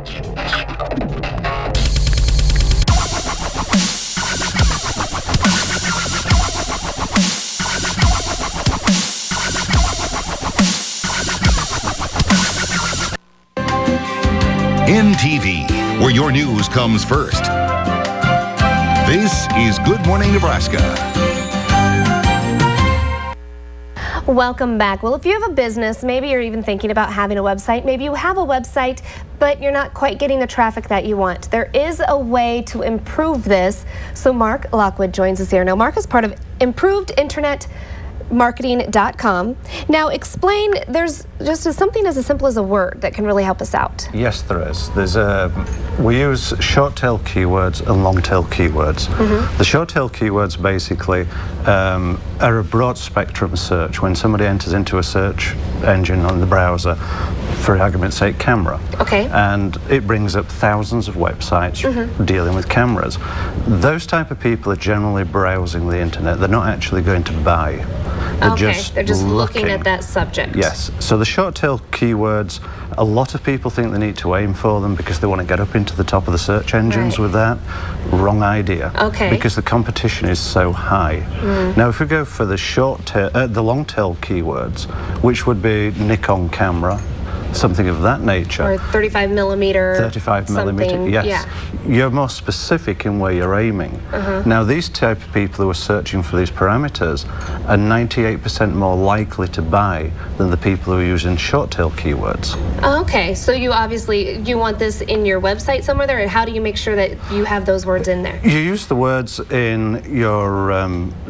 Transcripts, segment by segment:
In TV, where your news comes first. This is Good Morning Nebraska. Welcome back. Well, if you have a business, maybe you're even thinking about having a website, maybe you have a website, but you're not quite getting the traffic that you want. There is a way to improve this. So Mark Lockwood joins us here. Now, Mark is part of ImprovedInternetMarketing.com. Now, explain, there's just something as simple as a word that can really help us out. Yes, there is. We use short tail keywords and long tail keywords. The short tail keywords basically are a broad spectrum search. When somebody enters into a search engine on the browser, for argument's sake, camera, and it brings up thousands of websites dealing with cameras. Those type of people are generally browsing the internet. They're not actually going to buy. They're just looking at that subject. Yes. So the short tail keywords, a lot of people think they need to aim for them because they want to get up into the top of the search engines with that. Wrong idea. Because the competition is so high. Now, if we go for the the long tail keywords, which would be Nikon camera, something of that nature. Or 35 millimeter. 35 millimeter, yes. Yeah. You're more specific in where you're aiming. Now, these type of people who are searching for these parameters are 98% more likely to buy than the people who are using short tail keywords. Okay, so you want this in your website somewhere there, and how do you make sure that you have those words in there? You use the words in your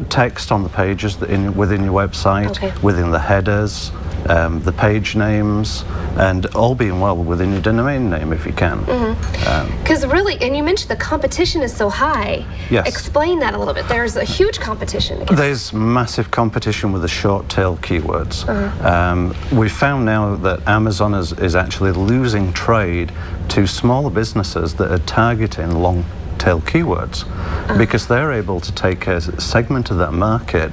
text on the pages within your website, within the headers, the page names, and all being well within your domain name if you can. Because really, and you mentioned the competition is so high. Yes. Explain that a little bit. There's a huge competition. There's massive competition with the short tail keywords. We found now that Amazon is actually losing trade to smaller businesses that are targeting long tail keywords because they're able to take a segment of that market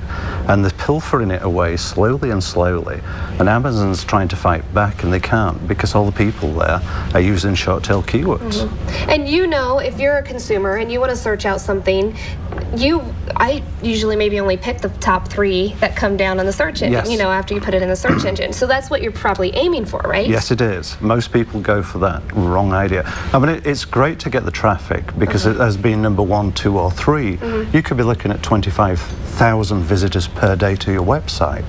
and they're pilfering it away slowly and slowly, and Amazon's trying to fight back and they can't because all the people there are using short tail keywords. And if you're a consumer and you want to search out something, I usually maybe only pick the top 3 that come down on the search engine, after you put it in the search engine. So that's what you're probably aiming for, right? Yes, it is. Most people go for that. Wrong idea. I mean, it's great to get the traffic because it has been number 1, 2, or 3. You could be looking at 25,000 visitors per day to your website.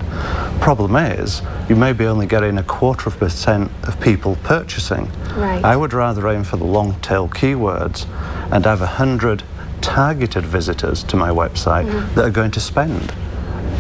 Problem is, you may be only getting 0.25% of people purchasing. Right. I would rather aim for the long tail keywords and have 100 targeted visitors to my website that are going to spend.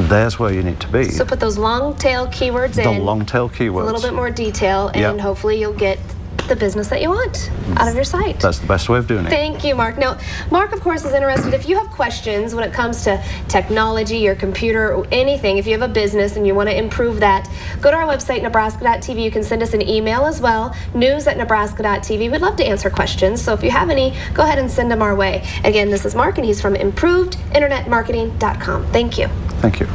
There's where you need to be. So put those long tail keywords in. The long tail keywords. A little bit more detail, and hopefully you'll get the business that you want out of your site. That's the best way of doing it. Thank you, Mark. Now, Mark, of course, is interested. If you have questions when it comes to technology, your computer, or anything, if you have a business and you want to improve that, go to our website, Nebraska.tv. You can send us an email as well, news@Nebraska.tv. We'd love to answer questions, so if you have any, go ahead and send them our way. Again, this is Mark, and he's from ImprovedInternetMarketing.com. Thank you. Thank you.